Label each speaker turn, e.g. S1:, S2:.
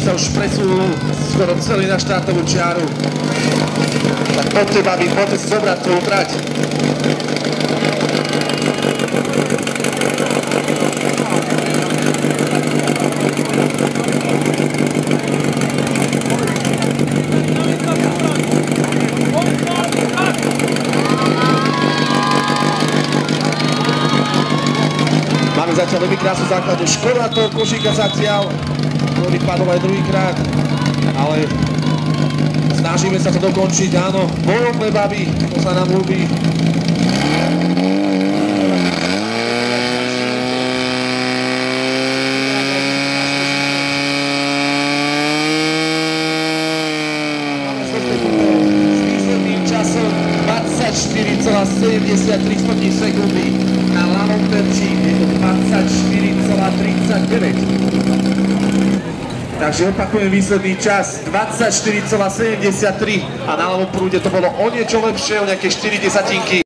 S1: sa už presunul skoro celý na štartovú čiaru. Tak poďte, babi, poďte si zobrať tvoju trať. Máme zatiaľ veľmi krásnu základnú Škoda toho košíka zatiaľ, ktorý padol aj druhýkrát, ale snažíme sa to dokončiť, áno, bojovné baby, to sa nám ľúbi. S výsledným časom 24,73 sekundy. Na ľavom terči je to 24,39. Takže opakujem výsledný čas 24,73 a na ľavom prúde to bolo o niečo lepšie, o nejaké 4 desatinky.